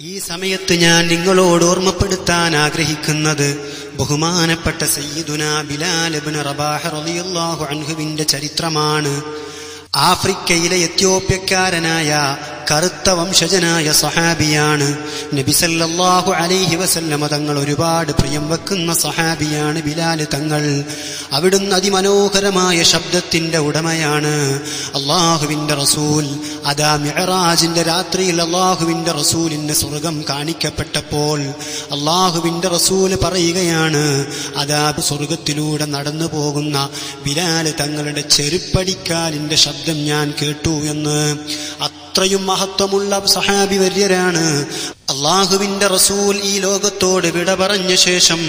ഈ സമയത്ത് ഞാൻ നിങ്ങളോട് ഓർമ്മപ്പെടുത്താൻ ആഗ്രഹിക്കുന്നത് ബഹുമാനപ്പെട്ട സയ്യിദുനാ ബിലാൽ ഇബ്നു റബാഹ് റളിയല്ലാഹു അൻഹുവിന്റെ ചരിത്രമാണ്. ആഫ്രിക്കയിലെ എത്യോപ്യക്കാരനായ കറുത്ത വംശജനായ സഹാബിയാണ്. നബി സല്ലല്ലാഹു അലൈഹി വസല്ലമ തങ്ങൾ ഒരുപാട് പ്രിയം വെക്കുന്ന സഹാബിയാണ് ബിലാൽ തങ്ങൾ. അവിടുന്ന് അതിമനോഹരമായ ശബ്ദത്തിന്റെ ഉടമയാണ്. അള്ളാഹുവിന്റെ റസൂൽ അതാ മിഅ്റാജിന്റെ രാത്രിയിൽ അള്ളാഹുവിന്റെ റസൂലിന് സ്വർഗം കാണിക്കപ്പെട്ടപ്പോൾ അള്ളാഹുവിന്റെ റസൂൽ പറയുകയാണ്, അതാ സ്വർഗത്തിലൂടെ നടന്നു പോകുന്ന ബിലാൽ തങ്ങളുടെ ചെരുപ്പടിക്കാലിന്റെ ശബ്ദം ഞാൻ കേട്ടു എന്ന്. അത്രയും മഹത്വമുള്ള സഹാബി വര്യരാണ്. അള്ളാഹുവിന്റെ റസൂൽ ഈ ലോകത്തോട് വിട പറഞ്ഞ ശേഷം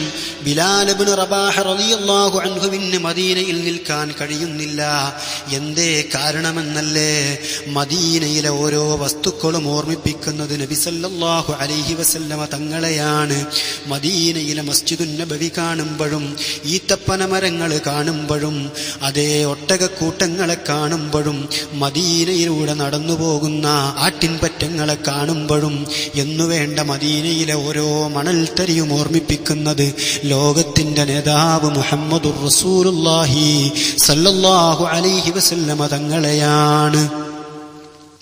ബിലാൽ ഇബ്നു റബാഹ് റളിയല്ലാഹു അൻഹുവിന് മദീനയിൽ നിൽക്കാൻ കഴിയുന്നില്ല. എന്തേ കാരണമെന്നല്ലേ? മദീനയിലെ ഓരോ വസ്തുക്കളും ഓർമ്മിപ്പിക്കുന്നത് നബി സല്ലല്ലാഹു അലൈഹി വസല്ലമ തങ്ങളെയാണ്. മദീനയിലെ മസ്ജിദുൻ നബവി കാണുമ്പോഴും ഈത്തപ്പന മരങ്ങൾ കാണുമ്പോഴും അതേ ഒട്ടകക്കൂട്ടങ്ങളെ കാണുമ്പോഴും മദീനയിലൂടെ നടന്നു പോകുന്ന ആട്ടിൻപറ്റങ്ങളെ കാണുമ്പോഴും വേണ്ട മദീനയിലെ ഓരോ മണൽത്തരിയും ഓർമ്മിപ്പിക്കുന്നത് ലോകത്തിന്റെ നേതാവ് മുഹമ്മദുർ റസൂലുള്ളാഹി സല്ലല്ലാഹു അലൈഹി വസല്ലമ തങ്ങളെയാണ്.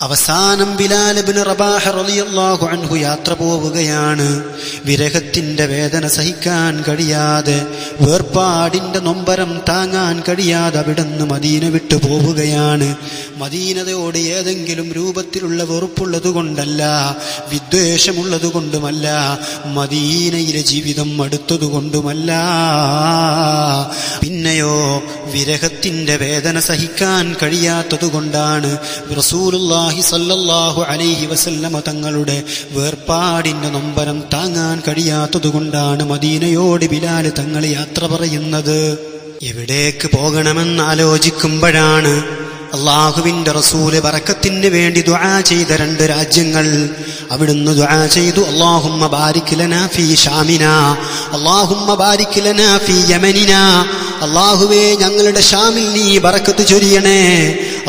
അവസാനം ബിലാൽ ഇബ്നു റബാഹ് റളിയല്ലാഹു അൻഹു യാത്ര പോവുകയാണ്. വിരഹത്തിന്റെ വേദന സഹിക്കാൻ കഴിയാതെ, വേർപാടിന്റെ നൊമ്പരം താങ്ങാൻ കഴിയാതെ അവിടുന്ന് മദീന വിട്ടു പോവുകയാണ്. മദീനയോട് ഏതെങ്കിലും രൂപത്തിലുള്ള വെറുപ്പുള്ളതുകൊണ്ടല്ല, വിദ്വേഷമുള്ളതുകൊണ്ടുമല്ല, മദീനയിലെ ജീവിതം അടുത്തതുകൊണ്ടുമല്ല. പിന്നെയോ വിരഹത്തിന്റെ വേദന സഹിക്കാൻ കഴിയാത്തതുകൊണ്ടാണ്. റസൂലുള്ളാഹി സല്ലല്ലാഹു അലൈഹി വസല്ലമ തങ്ങളുടെ വേർപാടിന്റെ നൊമ്പരം താങ്ങാൻ കഴിയാത്തതുകൊണ്ടാണ് മദീനയോട് ബിലാൽ തങ്ങൾ യാത്ര പറയുന്നത്. എവിടേക്ക് പോകണമെന്ന് ആലോചിക്കുമ്പോഴാണ് അള്ളാഹുവിന്റെ റസൂല് ബറക്കത്തിന് വേണ്ടി ദുആ ചെയ്ത രണ്ട് രാജ്യങ്ങൾ. അവിടുന്ന് ദുആ ചെയ്തു, അല്ലാഹുമ്മ ബാരിക് ലനാ ഫീ ഷാമിനാ, അല്ലാഹുമ്മ ബാരിക് ലനാ ഫീ യമനിനാ. അല്ലാഹുവേ, ഞങ്ങളുടെ ഷാമിൽ നീ ബറക്കത്ത് ചൊരിയണേ.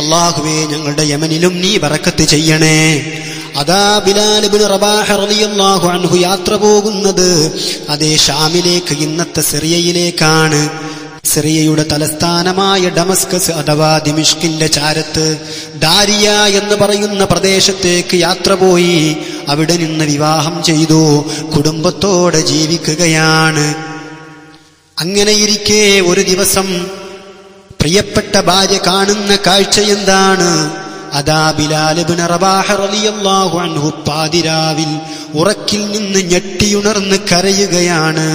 അല്ലാഹുവേ, ഞങ്ങളുടെ യമനിലും നീ ബറക്കത്ത് ചെയ്യണേ. അതാ ബിലാൽ ഇബ്നു റബാഹ് റളിയല്ലാഹു അൻഹു യാത്ര പോകുന്നത് അതേ ഷാമിലേക്ക്, ഇന്നത്തെ സിറിയയിലേക്കാണ്. സിറിയയുടെ തലസ്ഥാനമായ ഡമസ്കസ് അഥവാ ദിമിഷ്കിന്റെ ചാരത്ത് ദാരിയ എന്ന് പറയുന്ന പ്രദേശത്തേക്ക് യാത്ര പോയി. അവിടെ നിന്ന് വിവാഹം ചെയ്തു, കുടുംബത്തോടെ ജീവിക്കുകയാണ്. അങ്ങനെയിരിക്കെ ഒരു ദിവസം പ്രിയപ്പെട്ട ഭാര്യ കാണുന്ന കാഴ്ച എന്താണ്? അതാ ബിലാൽ ഇബ്നു റബാഹ് റളിയല്ലാഹു അൻഹു പാതിരാവിൽ ഉറക്കിൽ നിന്ന് ഞെട്ടിയുണർന്ന് കരയുകയാണ്.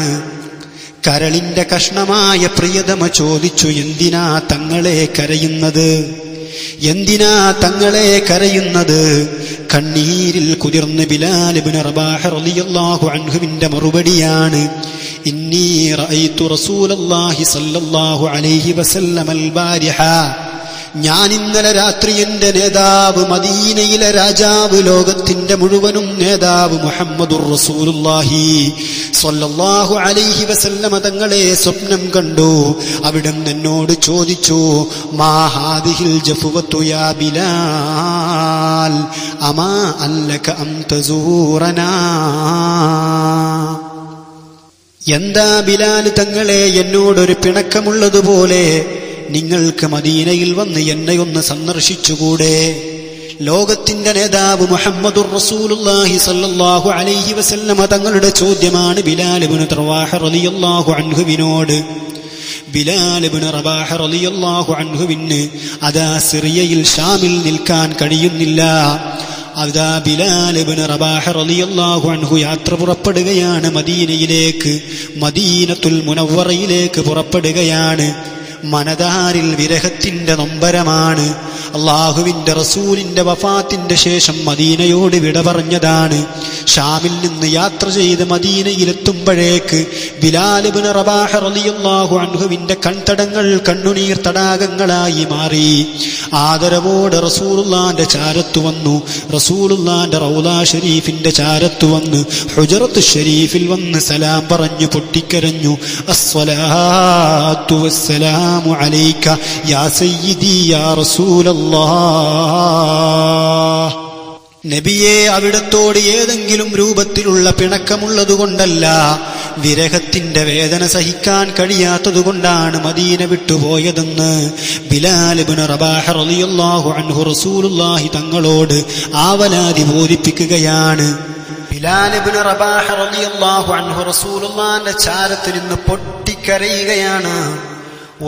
കരളിന്റെ കഷ്ണമായ പ്രിയതമ ചോദിച്ചു, എന്തിനാ തങ്ങളെ കരയുന്നത്? എന്തിനാ തങ്ങളെ കരയുന്നത്? കണ്ണീരിൽ കുതിർന്ന് ബിലാൽ ഇബ്നു റബാഹ് റളിയല്ലാഹു അൻഹുവിന്റെ മറുപടിയാണ്, ഇന്നി റഅയ്തു റസൂലല്ലാഹി സല്ലല്ലാഹു അലൈഹി വസല്ലമൽ ബാരിഹ. ഞാൻ ഇന്നലെ രാത്രി എന്റെ നേതാവ്, മദീനയിലെ രാജാവ്, ലോകത്തിന്റെ മുഴുവനും നേതാവ് മുഹമ്മദുർ റസൂലുള്ളാഹി സ്വല്ലല്ലാഹു അലൈഹി വസല്ലമ തങ്ങളെ സ്വപ്നം കണ്ടു. അവിടുന്ന് എന്നോട് ചോദിച്ചു, മാ ഹാദിഹിൽ ജഫ്വത്തു യാ ബിലാൽ അമാ അല്ലക അൻ തസൂറനാ. എന്താ ബിലാൽ തങ്ങളെ, എന്നോടൊരു പിണക്കമുള്ളതുപോലെ നിങ്ങൾക്ക് മദീനയിൽ വന്ന് എന്നെ ഒന്ന് സന്ദർശിച്ചുകൂടെ? ലോകത്തിന്റെ നേതാവ് മുഹമ്മദുർ റസൂലുള്ളാഹി സല്ലല്ലാഹു അലൈഹി വസല്ലമ തങ്ങളുടെ ചോദ്യമാണ് ബിലാൽ ഇബ്നു റബാഹ് റളിയല്ലാഹു അൻഹുവിനോട്. ബിലാൽ ഇബ്നു റബാഹ് റളിയല്ലാഹു അൻഹുവിന് അതാ സിറിയയിൽ ഷാമിൽ നിൽക്കാൻ കഴിയുന്നില്ല. അതാ ബിലാൽ ഇബ്നു റബാഹ് റളിയല്ലാഹു അൻഹു യാത്ര പുറപ്പെടുകയാണ് മദീനയിലേക്ക്, മദീനത്തുൽ മുനവ്വറയിലേക്ക് പുറപ്പെടുകയാണ്. മനതാരിൽ വിരഹത്തിന്റെ നൊമ്പരമാണ്. അള്ളാഹുവിന്റെ റസൂലിന്റെ വഫാത്തിന്റെ ശേഷം മദീനയോട് വിട പറഞ്ഞതാണ്. ഷാമിൽ നിന്ന് യാത്ര ചെയ്ത് മദീനയിലെത്തുമ്പോഴേക്ക് ബിലാൽ ഇബ്നു റബാഹ് റളിയല്ലാഹു അൻഹുവിന്റെ കൺതടങ്ങൾ കണ്ണുനീർ തടാകങ്ങളായി മാറി. ആദരവോടെ റസൂലുള്ളാന്റെ ചാരത്തു വന്നു. റസൂലുള്ളാന്റെ റൗള ഷരീഫിന്റെ ചാരത്തു വന്ന് ഹുജറത്ത് ഷരീഫിൽ വന്ന് സലാം പറഞ്ഞു പൊട്ടിക്കരഞ്ഞു. അസ്സലാത്തു വസ്സലാം അലൈക യാ സയ്യിദി യാ റസൂലല്ലാഹ്. നബിയെ, അവിടത്തോട് ഏതെങ്കിലും രൂപത്തിലുള്ള പിണക്കമുള്ളതുകൊണ്ടല്ല, വിരഹത്തിന്റെ വേദന സഹിക്കാൻ കഴിയാത്തതുകൊണ്ടാണ് മദീന വിട്ടുപോയതെന്ന് ബിലാൽ ഇബ്നു റബാഹ് റളിയല്ലാഹു അൻഹു റസൂലുള്ളാഹി തങ്ങളോട് ആവലാതി ബോധിപ്പിക്കുകയാണ്. ബിലാൽ ഇബ്നു റബാഹ് റളിയല്ലാഹു അൻഹു റസൂലുള്ളാഹിന്റെ ചാരത്തിൽ നിന്ന് പൊട്ടിക്കരയുകയാണ്.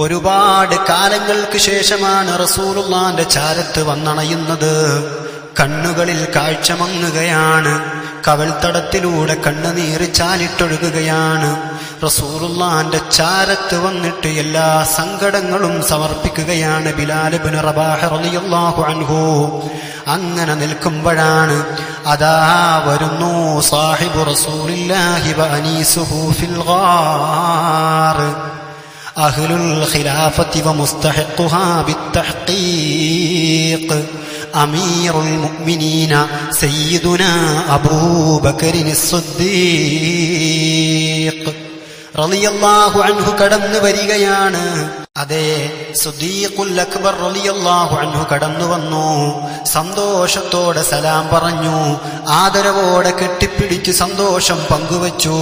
ഒരുപാട് കാലങ്ങൾക്ക് ശേഷമാണ് റസൂലുള്ളാഹിന്റെ ചാരത്ത് വന്നണയുന്നത്. കണ്ണുകളിൽ കാഴ്ച മങ്ങുകയാണ്. കവൾത്തടത്തിലൂടെ കണ്ണുനീര് ചാലിട്ടൊഴുകുകയാണ്. റസൂലുള്ളാഹിന്റെ ചാരത്ത് വന്നിട്ട് എല്ലാ സങ്കടങ്ങളും സമർപ്പിക്കുകയാണ് ബിലാൽ ഇബ്നു റബാഹ് റളിയല്ലാഹു അൻഹു. അങ്ങനെ നിൽക്കുമ്പോഴാണ് അതാ വരുന്നു സാഹിബു റസൂലില്ലാഹി വ അനീസുഹു ഫിൽ ഗാർ അഹ്ലുൽ ഖിലാഫത്തി വ മുസ്തഹിഖുഹാ ബിത്തഹ്ഖീഖ് അമീറുൽ മുഅ്മിനീന സയ്യിദുനാ അബൂബക്കറിന് സിദ്ദീഖ് റളിയല്ലാഹു അൻഹു കടന്നു വരികയാണ്. അതെ, സിദ്ദീഖുൽ അക്ബർ റളിയല്ലാഹു അൻഹു കടന്നു വന്നു. സന്തോഷത്തോടെ സലാം പറഞ്ഞു, ആദരവോടെ കെട്ടിപ്പിടിച്ച് സന്തോഷം പങ്കുവച്ചു.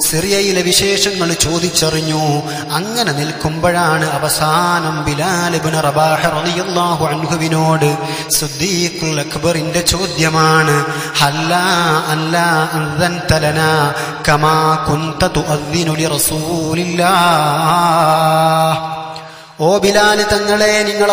സിറിയയിലെ വിശേഷങ്ങൾ ചോദിച്ചറിഞ്ഞു. അങ്ങനെ നിൽക്കുമ്പോഴാണ് അവസാനം ബിലാൽ ഇബ്നു റബാഹ് റളിയല്ലാഹു അൻഹുവിനോട് സിദ്ദീഖുൽ അക്ബറിന്റെ ചോദ്യമാണ്, ഹല്ലാ അല്ലാ അൻദൻത ലനാ കമാ കുൻത തുഅദ്ദിനു ലി റസൂലില്ലാഹ്. ഓ ബിലാൽ തങ്ങളെ, നിങ്ങൾ